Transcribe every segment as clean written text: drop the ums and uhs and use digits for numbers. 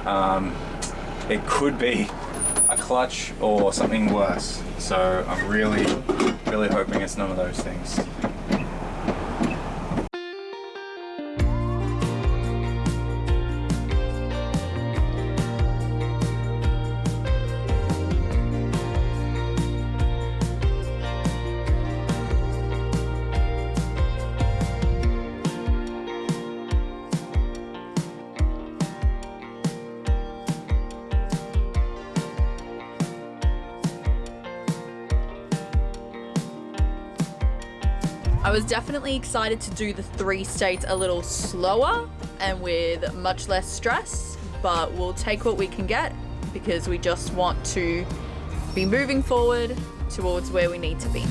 it could be a clutch or something worse. So I'm really hoping it's none of those things. I was definitely excited to do the 3 states a little slower and with much less stress, but we'll take what we can get because we just want to be moving forward towards where we need to be.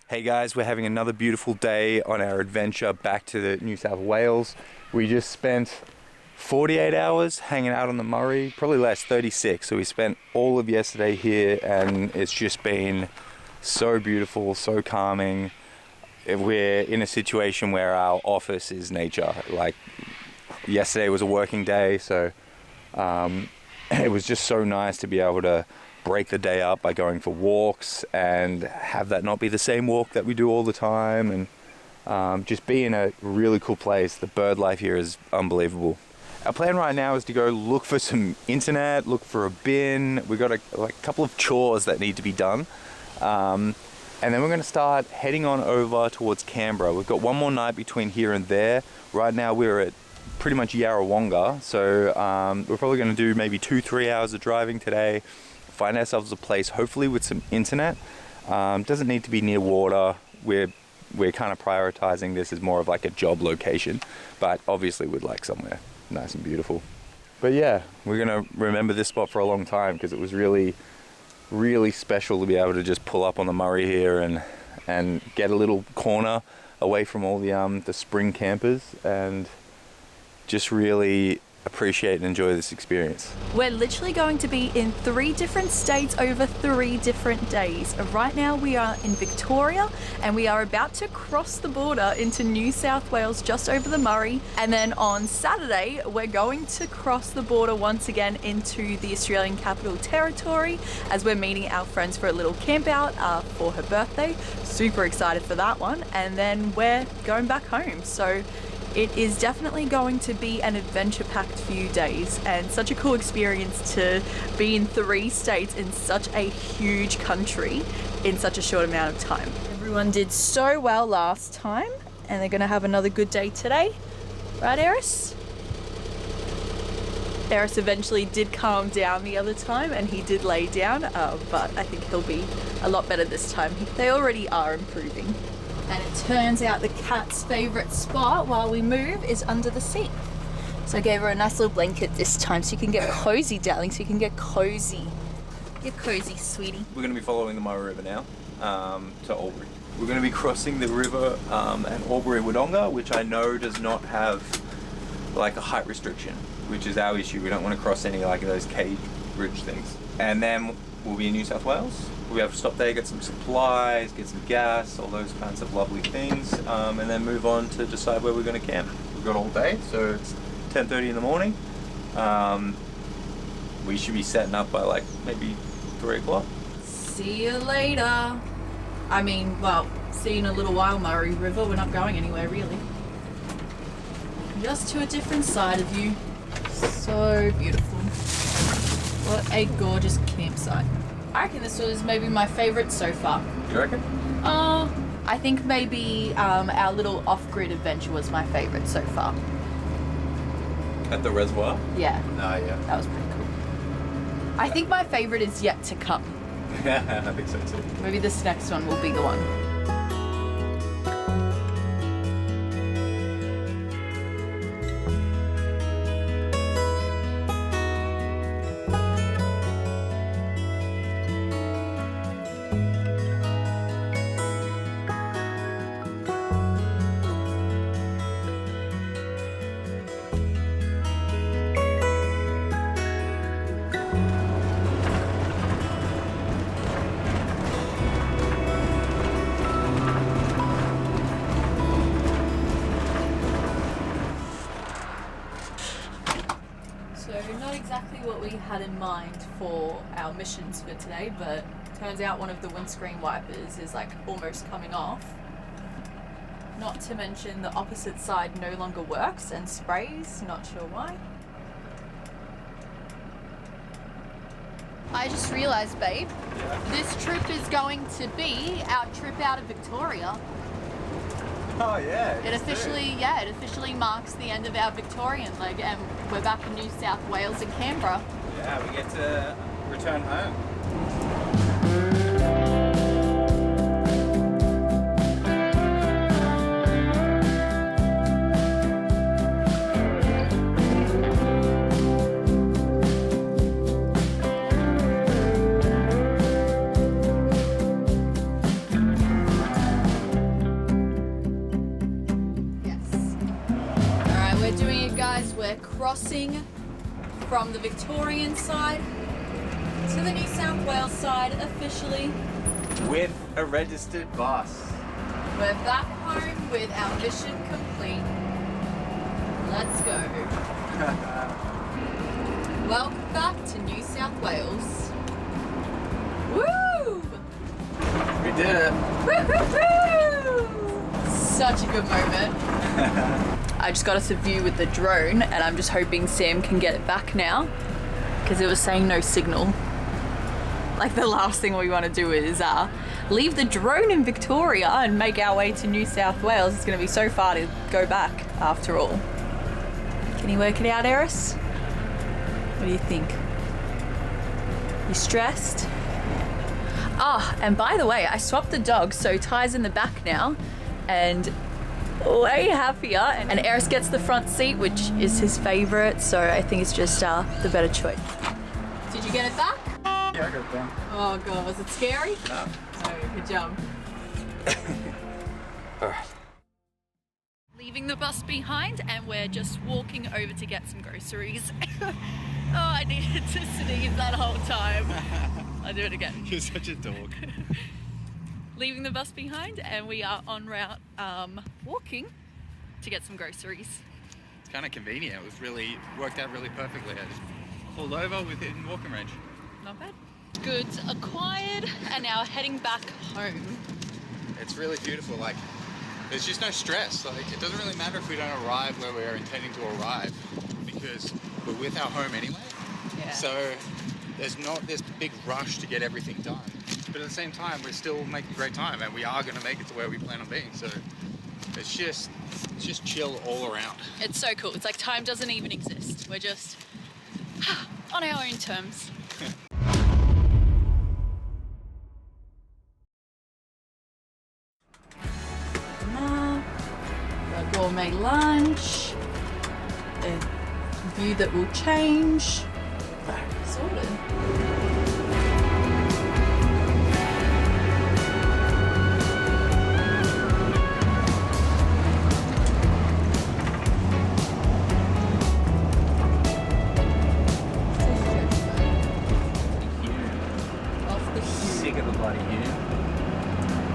Hey guys, we're having another beautiful day on our adventure back to the New South Wales. We just spent 48 hours hanging out on the Murray, probably less, 36. So we spent all of yesterday here and it's just been so beautiful, so calming. We're in a situation where our office is nature. Like yesterday was a working day, so it was just so nice to be able to break the day up by going for walks and have that not be the same walk that we do all the time, and just be in a really cool place. The bird life here is unbelievable. Our plan right now is to go look for some internet, look for a bin. We got a couple of chores that need to be done, and then we're going to start heading on over towards Canberra. We've got one more night between here and there. Right now we're at pretty much Yarrawonga, so we're probably going to do maybe 2-3 hours of driving today. Find ourselves a place hopefully with some internet. Doesn't need to be near water. We're kind of prioritizing this as more of like a job location, but obviously we'd like somewhere nice and beautiful. But yeah, we're gonna remember this spot for a long time because it was really special to be able to just pull up on the Murray here and get a little corner away from all the spring campers and just really appreciate and enjoy this experience. We're literally going to be in 3 different states over 3 different days. Right now we are in Victoria and we are about to cross the border into New South Wales just over the Murray, and then on Saturday we're going to cross the border once again into the Australian Capital Territory as we're meeting our friends for a little camp out for her birthday. Super excited for that one, and then we're going back home. So it is definitely going to be an adventure-packed few days and such a cool experience to be in 3 states in such a huge country in such a short amount of time. Everyone did so well last time and they're going to have another good day today. Right, Eris? Eris eventually did calm down the other time and he did lay down, but I think he'll be a lot better this time. They already are improving. And it turns out the cat's favourite spot while we move is under the seat. So I gave her a nice little blanket this time so you can get cozy, darling, so you can get cozy. Get cozy, sweetie. We're going to be following the Murray River now to Albury. We're going to be crossing the river at Albury-Wodonga, which I know does not have like a height restriction, which is our issue. We don't want to cross any like those cage bridge things. And then we'll be in New South Wales. We have to stop there, get some supplies, get some gas, all those kinds of lovely things, and then move on to decide where we're going to camp. We've got all day, so it's 10:30 in the morning. We should be setting up by like maybe 3 o'clock. See you later. I mean, well, see you in a little while, Murray River. We're not going anywhere really. Just to a different side of you. So beautiful. What a gorgeous campsite. I reckon this was maybe my favourite so far. You reckon? I think maybe our little off-grid adventure was my favourite so far. At the reservoir? Yeah. Oh, yeah. That was pretty cool. I think my favourite is yet to come. I think so too. Maybe this next one will be the one. what we had in mind for our missions for today, but turns out one of the windscreen wipers is like almost coming off. Not to mention the opposite side no longer works and sprays, not sure why. I just realised, babe, this trip is going to be our trip out of Victoria. Oh yeah. It officially marks the end of our Victorian leg, and we're back in New South Wales and Canberra. Yeah, we get to return home. We're crossing from the Victorian side to the New South Wales side officially. With a registered bus. We're back home with our mission complete. Let's go. Welcome back to New South Wales. Woo! We did it. Woo-hoo-hoo! Such a good moment. I just got us a view with the drone, and I'm just hoping Sam can get it back now because it was saying no signal. Like, the last thing we want to do is leave the drone in Victoria and make our way to New South Wales. It's going to be so far to go back after all. Can you work it out, Eris? What do you think? You stressed? Ah, and by the way, I swapped the dog, so Ty's in the back now and way happier, and Eris gets the front seat, which is his favourite, so I think it's just the better choice. Did you get it back? Yeah, I got it down. Oh god, was it scary? No. Oh, good job. Alright. Leaving the bus behind, and we're just walking over to get some groceries. Oh, I needed to sneeze that whole time. I'll do it again. You're such a dog. Leaving the bus behind, and we are en route walking to get some groceries. It's kind of convenient. It was worked out really perfectly. I just pulled over within walking range. Not bad. Goods acquired, and now heading back home. It's really beautiful. Like, there's just no stress. Like, it doesn't really matter if we don't arrive where we are intending to arrive because we're with our home anyway. Yeah. So there's not this big rush to get everything done. But at the same time, we're still making great time, and we are going to make it to where we plan on being. So it's just chill all around. It's so cool. It's like time doesn't even exist. We're just on our own terms. A gourmet lunch. A view that will change. Sorted. Sick of the bloody unit.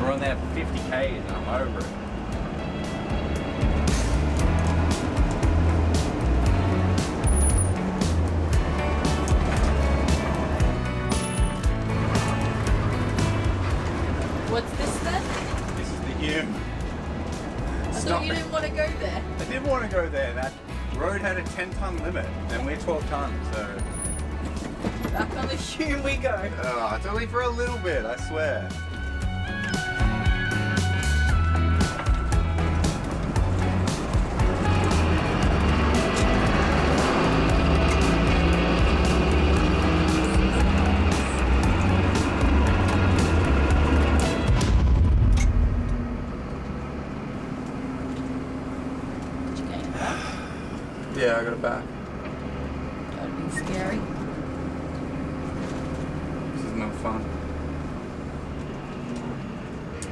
We're on there for 50 k's and I'm over it. What's this then? This is the Hume. I thought you didn't want to go there. I did want to go there. That road had a 10-ton limit and we're 12 tons, so... Back on the Hume we go. Oh, it's only for a little bit, I swear. Did you get it back? Yeah, I got it back. That would be scary. This is no fun.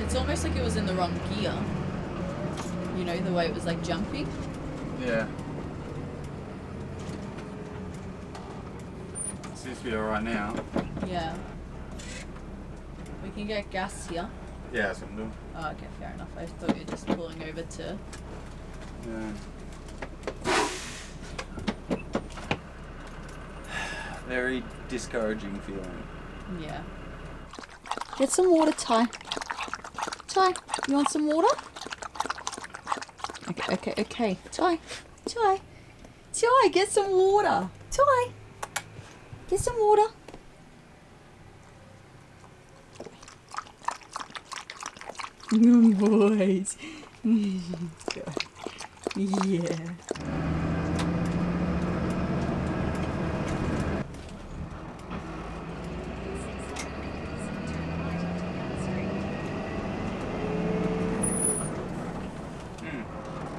It's almost like it was in the wrong gear. You know, the way it was like jumpy. Yeah. Seems to be alright now. Yeah. We can get gas here. Yeah, that's what I'm doing. Oh, okay, fair enough. I thought you were just pulling over to... Yeah. Very discouraging feeling. Yeah. Get some water, Ty. Ty, you want some water? Okay. Ty, get some water. Ty, get some water. Good boys. Yeah.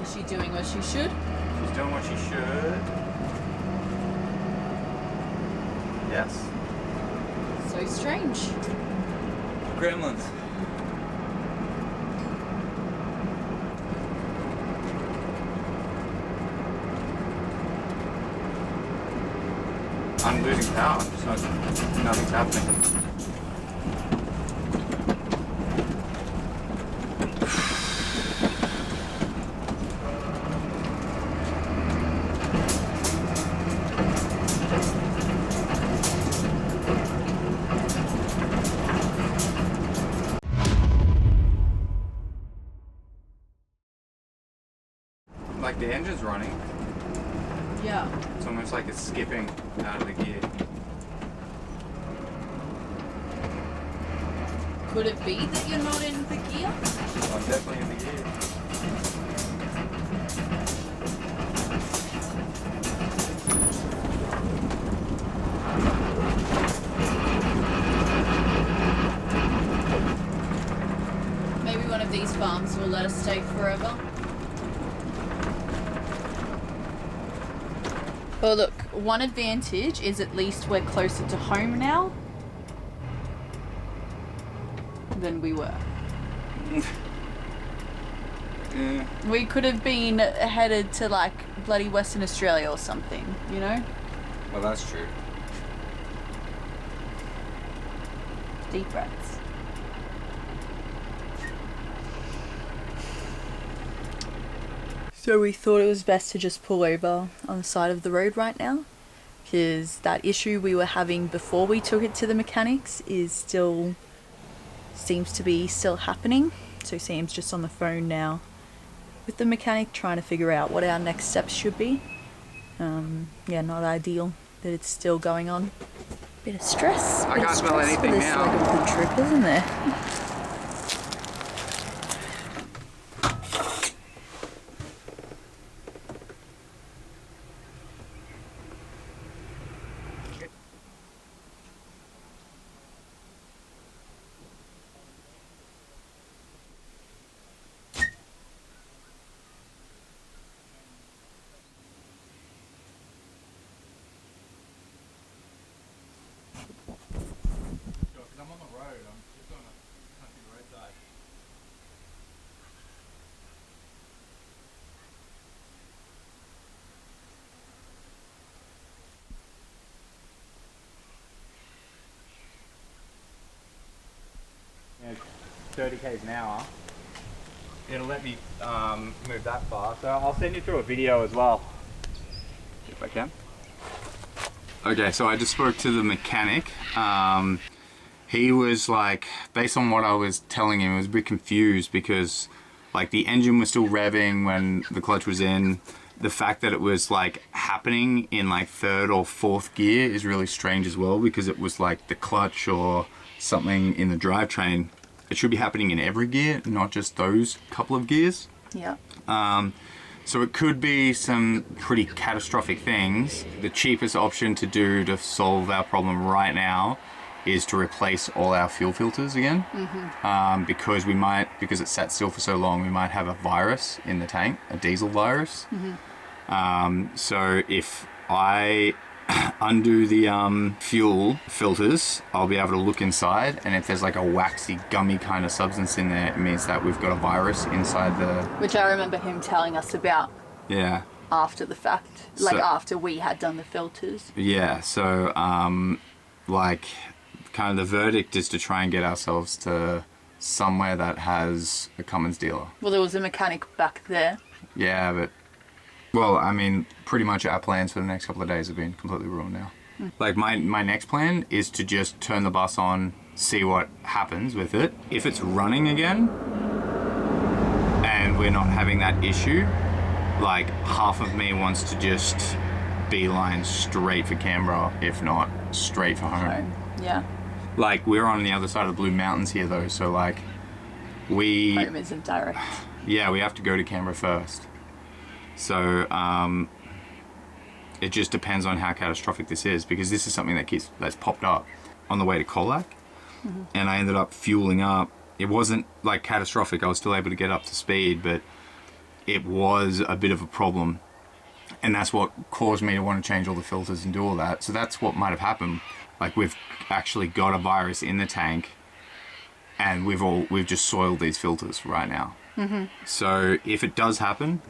Is she doing what she should? She's doing what she should. Yes. So strange. Gremlins. I'm losing power. Nothing's happening. Like the engine's running. Yeah. It's almost like it's skipping out of the gear. Could it be that you're not in the gear? I'm definitely in the gear. Maybe one of these farms will let us stay forever. Well, look, one advantage is at least we're closer to home now than we were. Yeah. We could have been headed to like bloody Western Australia or something, you know? Well, that's true. Deep breaths. So we thought it was best to just pull over on the side of the road right now, because that issue we were having before we took it to the mechanics seems to be still happening. So Sam's just on the phone now with the mechanic trying to figure out what our next steps should be. Yeah, not ideal that it's still going on. Bit of stress. I can't smell anything this now. Like a good trip, isn't there? I'm on the road. I'm just on a country roadside. Yeah, 30 k's an hour. It'll let me move that far. So I'll send you through a video as well, if I can. Okay, so I just spoke to the mechanic. He was like, based on what I was telling him, he was a bit confused because like the engine was still revving when the clutch was in. The fact that it was like happening in like third or fourth gear is really strange as well, because it was like the clutch or something in the drivetrain. It should be happening in every gear, not just those couple of gears. Yeah. So it could be some pretty catastrophic things. The cheapest option to do to solve our problem right now is to replace all our fuel filters again. Because it sat still for so long, we might have a virus in the tank, a diesel virus. So if I undo the fuel filters, I'll be able to look inside, and if there's like a waxy, gummy kind of substance in there, it means that we've got a virus inside the... Which I remember him telling us about. Yeah. After the fact, like after we had done the filters. Yeah, so like kind of the verdict is to try and get ourselves to somewhere that has a Cummins dealer. Well, there was a mechanic back there. Yeah, but well, I mean, pretty much our plans for the next couple of days have been completely ruined now. Like my next plan is to just turn the bus on, see what happens with it. If it's running again and we're not having that issue, like half of me wants to just beeline straight for Canberra, if not straight for home. Yeah. Like we're on the other side of the Blue Mountains here though, so like Home isn't direct. Yeah, we have to go to Canberra first. So it just depends on how catastrophic this is, because this is something that's popped up on the way to Colac, and I ended up fueling up. It wasn't like catastrophic, I was still able to get up to speed, but it was a bit of a problem, and that's what caused me to want to change all the filters and do all that. So that's what might have happened. Like we've actually got a virus in the tank, and we've just soiled these filters right now. So if it does happen,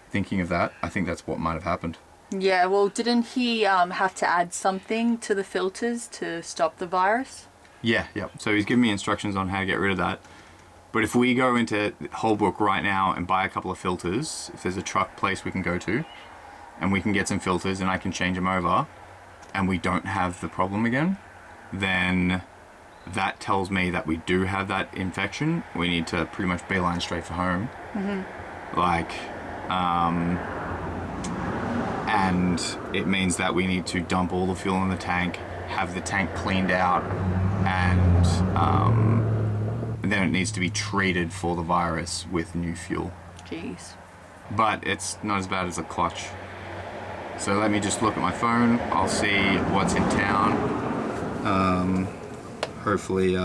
thinking of that, I think that's what might have happened. Yeah, well, didn't he have to add something to the filters to stop the virus? Yeah. So he's given me instructions on how to get rid of that. But if we go into Holbrook right now and buy a couple of filters, if there's a truck place we can go to, and we can get some filters and I can change them over, and we don't have the problem again, then that tells me that we do have that infection. We need to pretty much beeline straight for home. And it means that we need to dump all the fuel in the tank, have the tank cleaned out, and then it needs to be treated for the virus with new fuel. Jeez. But it's not as bad as a clutch. So let me just look at my phone. I'll see what's in town. Hopefully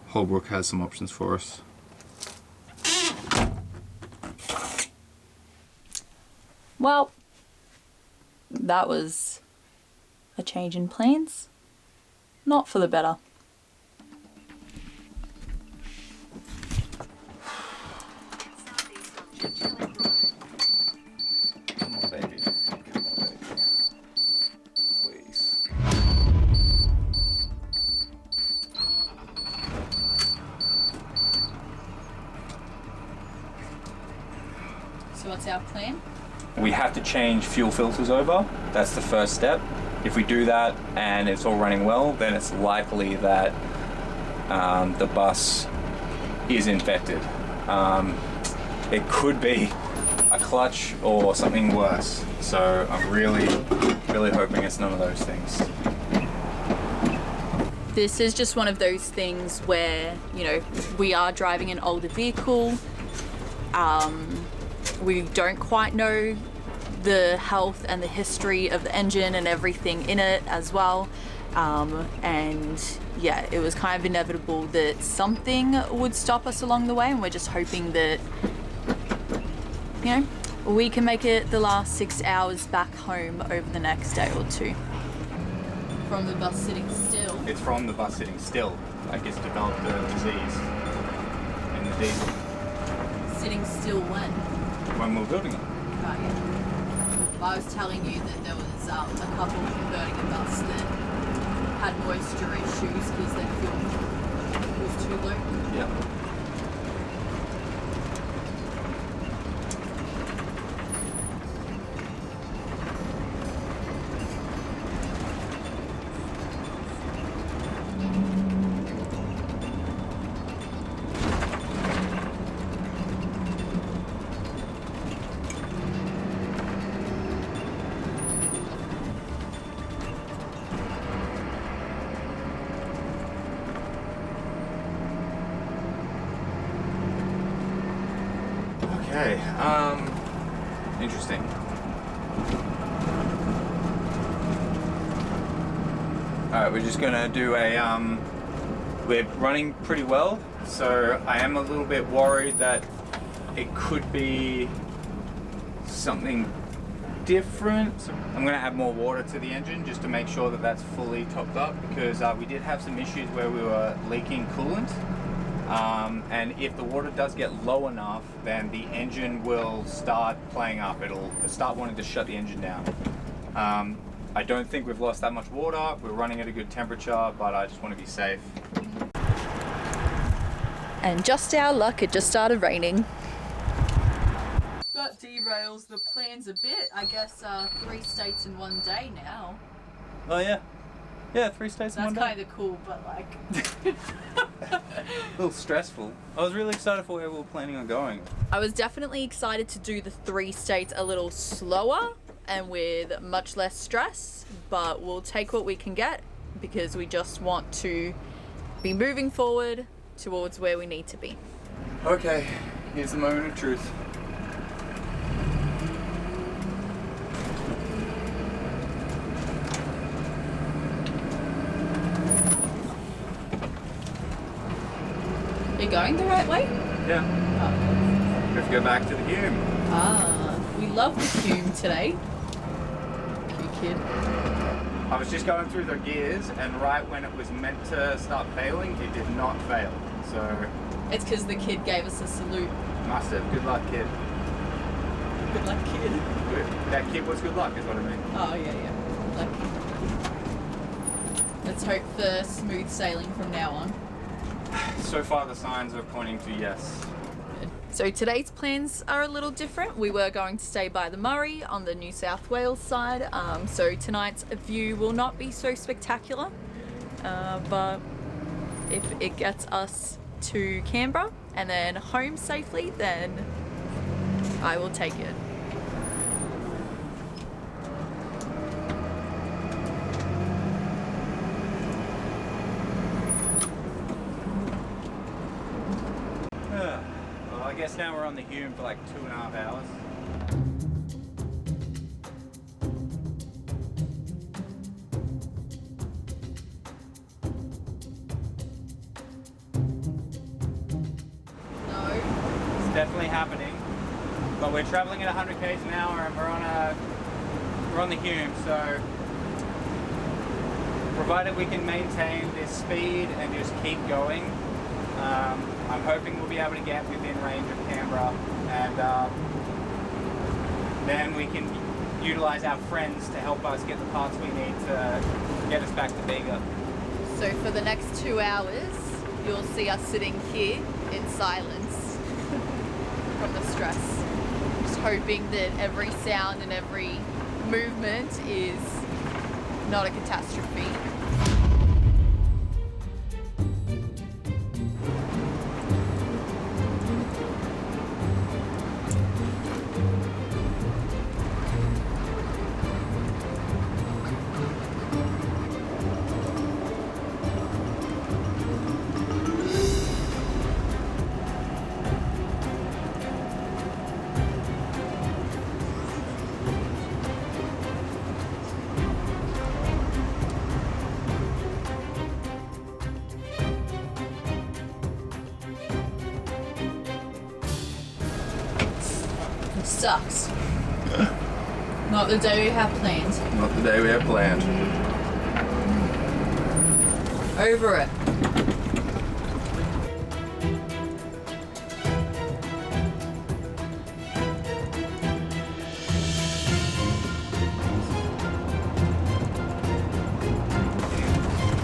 Holbrook has some options for us. Well, that was a change in plans. Not for the better. Come on, baby. Please. So what's our plan? We have to change fuel filters over. That's the first step. If we do that and it's all running well, then it's likely that the bus is infected. It could be a clutch or something worse. So I'm really hoping it's none of those things. This is just one of those things where, we are driving an older vehicle. We don't quite know the health and the history of the engine and everything in it as well. And yeah, it was kind of inevitable that something would stop us along the way, and we're just hoping that, we can make it the last 6 hours back home over the next day or two. From the bus sitting still. It's from the bus sitting still. Like it's developed a disease in the diesel. Sitting still when? When we were building it. Right, yeah. I was telling you that there was a couple converting a bus that had moisture issues because their fuel was too low. Yeah. Okay, interesting. Alright, we're just gonna do we're running pretty well, so I am a little bit worried that it could be something different. So I'm gonna add more water to the engine just to make sure that that's fully topped up, because we did have some issues where we were leaking coolant. And if the water does get low enough, then the engine will start playing up. It'll start wanting to shut the engine down. I don't think we've lost that much water. We're running at a good temperature, but I just want to be safe. And just our luck, it just started raining. But derails the plans a bit. I guess 3 states in 1 day now. Oh yeah. Yeah, 3 states in 1 day. That's kind of cool, but like... A little stressful. I was really excited for where we were planning on going. I was definitely excited to do the 3 states a little slower and with much less stress, but we'll take what we can get because we just want to be moving forward towards where we need to be. Okay, here's the moment of truth. Are you going the right way? Yeah. Oh. We have to go back to the Hume. Ah, we love the Hume today. Cute kid. I was just going through the gears, and right when it was meant to start failing, it did not fail. So It's because the kid gave us a salute. must have. Good luck, kid. Good luck, kid. Good. That kid was good luck, is what I mean. Oh, yeah. Let's hope for smooth sailing from now on. So far, the signs are pointing to yes. So today's plans are a little different. We were going to stay by the Murray on the New South Wales side. So tonight's view will not be so spectacular. But if it gets us to Canberra and then home safely, then I will take it. Well, I guess now we're on the Hume for like 2.5 hours. No. It's definitely happening, but we're traveling at 100 k's an hour, and we're on the Hume. So, provided we can maintain this speed and just keep going, I'm hoping we'll be able to get within range of Canberra, and then we can utilize our friends to help us get the parts we need to get us back to Bega. So for the next 2 hours, you'll see us sitting here in silence from the stress. Just hoping that every sound and every movement is not a catastrophe. Sucks. Not the day we have planned. Not the day we have planned. Over it.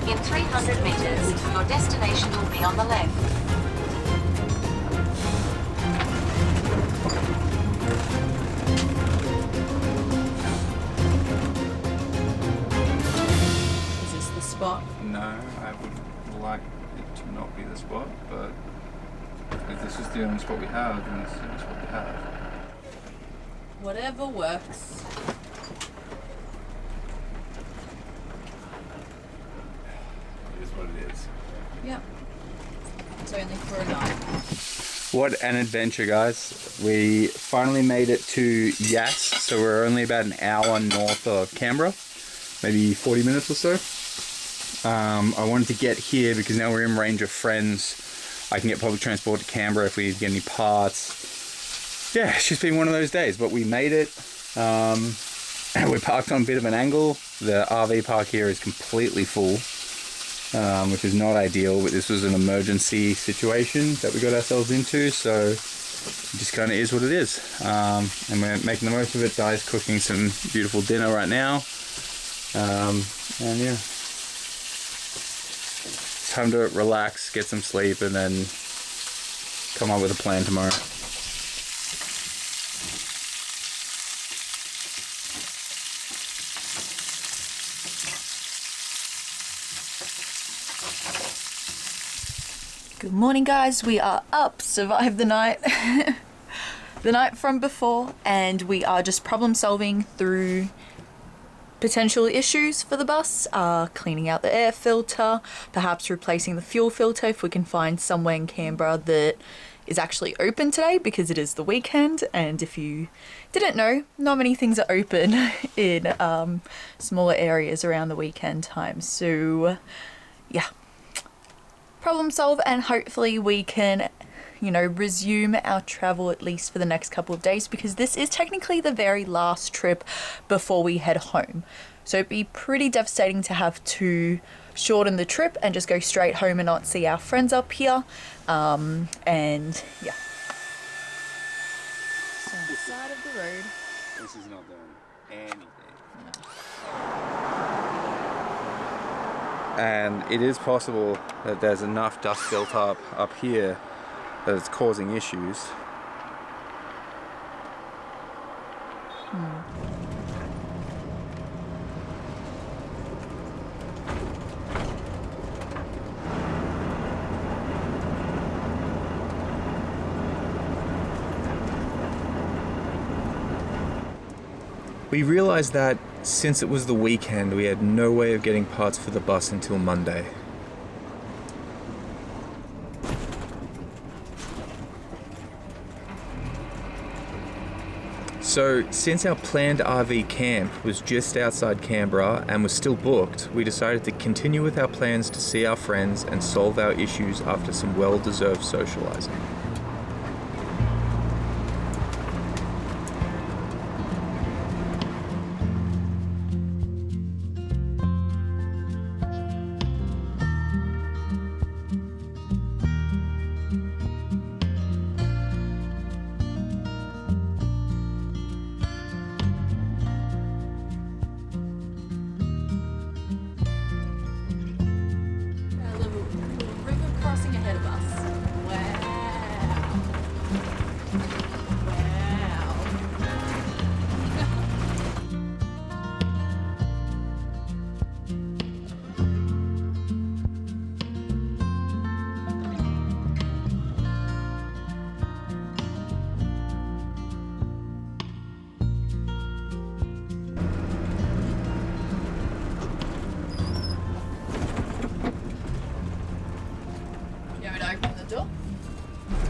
In 300 meters, your destination will be on the left. Is this the spot? No, I would like it to not be the spot, but if this is the only spot we have, then this is the only spot we have. Whatever works. It is what it is. Yep. It's only for a night. What an adventure, guys. We finally made it to Yass, so we're only about an hour north of Canberra, maybe 40 minutes or so. I wanted to get here because now we're in range of friends. I can get public transport to Canberra if we need to get any parts. Yeah, it's just been one of those days, but we made it. And we're parked on a bit of an angle. The RV park here is completely full, which is not ideal, but this was an emergency situation that we got ourselves into, so it just kind of is what it is. And we're making the most of it. Di's cooking some beautiful dinner right now. And yeah, time to relax, get some sleep, and then come up with a plan tomorrow. Good morning, guys. We are up, survived the night. The night from before, and we are just problem solving through potential issues for the bus, cleaning out the air filter, perhaps replacing the fuel filter if we can find somewhere in Canberra that is actually open today, because it is the weekend. And if you didn't know, not many things are open in smaller areas around the weekend time. So yeah, problem solve, and hopefully we can, you know, resume our travel at least for the next couple of days, because this is technically the very last trip before we head home. So it'd be pretty devastating to have to shorten the trip and just go straight home and not see our friends up here. And yeah. So on the side of the road. This is not doing anything. And it is possible that there's enough dust built up here that it's causing issues. We realized that since it was the weekend, we had no way of getting parts for the bus until Monday. So, since our planned RV camp was just outside Canberra and was still booked, we decided to continue with our plans to see our friends and solve our issues after some well-deserved socializing.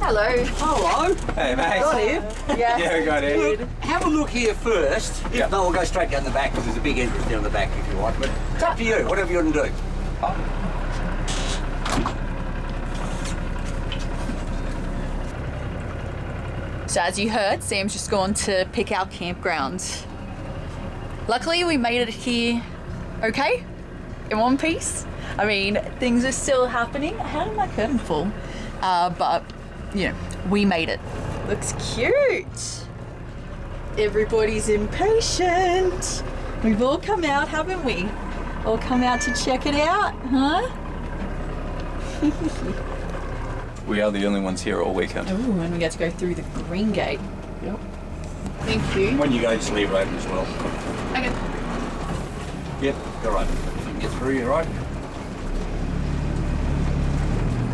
Hello. Hello. Hey, mate. Got here. Yes. Yeah, we got it. Have a look here first. If not, we'll go straight down the back because there's a big entrance down the back if you want. But it's up to you, whatever you want to do. So as you heard, Sam's just gone to pick our campground. Luckily, we made it here okay, in one piece. I mean, things are still happening. How did my curtain fall? But, you know, we made it. Looks cute. Everybody's impatient. We've all come out, haven't we? All come out to check it out, huh? We are the only ones here all weekend. Ooh, and we get to go through the green gate. Yep. Thank you. When you go, just leave it open as well. Okay. Yep, all right. If you can get through, you're right.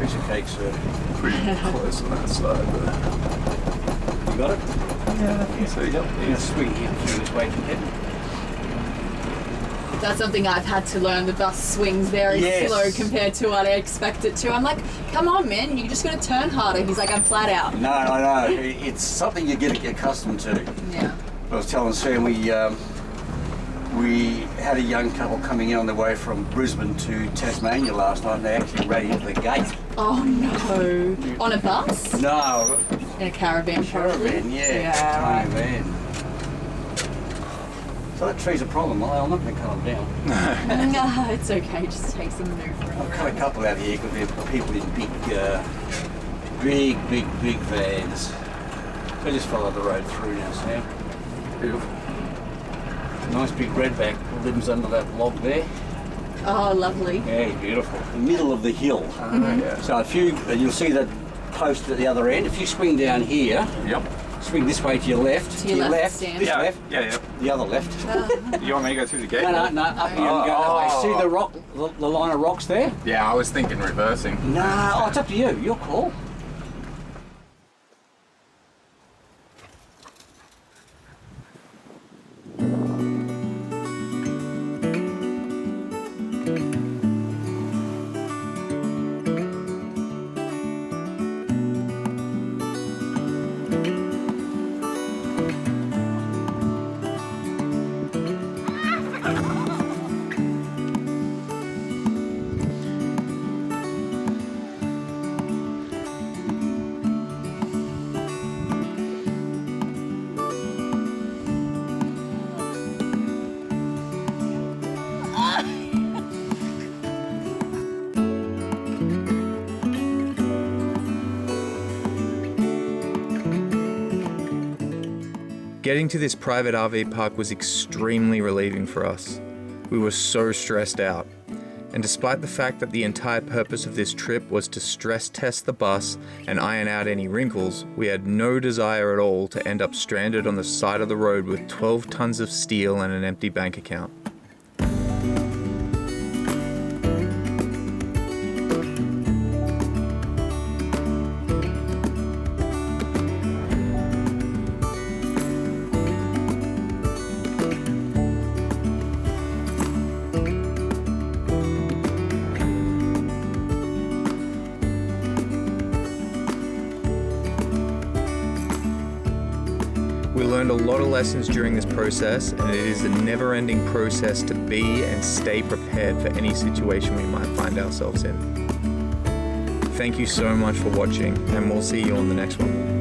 Piece of cake, sir. Pretty close on that side, but... You got it? Yeah, so yep. You're going to swing here through this way, kid. That's something I've had to learn. The bus swings very Yes. slow compared to what I expect it to. I'm like, come on, man, you just got to turn harder. He's like, I'm flat out. No, I know. It's something you get accustomed to. Yeah. I was telling Sam we had a young couple coming in on their way from Brisbane to Tasmania last night, and they actually ran into the gate. Oh no. On a bus? No, In a caravan, probably. caravan, yeah. Yeah, Tiny right. van. So that tree's a problem. I'm not going to cut them down. No, it's okay. Just take some maneuvering. I've cut a couple out here because they're people in big vans. They just follow the road through now, Sam. Beautiful. Nice big redback lives under that log there. Oh, lovely. Yeah, beautiful. The middle of the hill. Yeah. So you'll see that post at the other end. If you swing down here, Yep. swing this way to your left. To your left, Sam. This Yeah, left. yeah. The other left. You want me to go through the gate? No, up here and go that way. See the rock, the line of rocks there? Yeah, I was thinking reversing. No, it's up to you. Your call. Getting to this private RV park was extremely relieving for us. We were so stressed out. And despite the fact that the entire purpose of this trip was to stress test the bus and iron out any wrinkles, we had no desire at all to end up stranded on the side of the road with 12 tons of steel and an empty bank account. We learned a lot of lessons during this process, and it is a never-ending process to be and stay prepared for any situation we might find ourselves in. Thank you so much for watching, and we'll see you on the next one.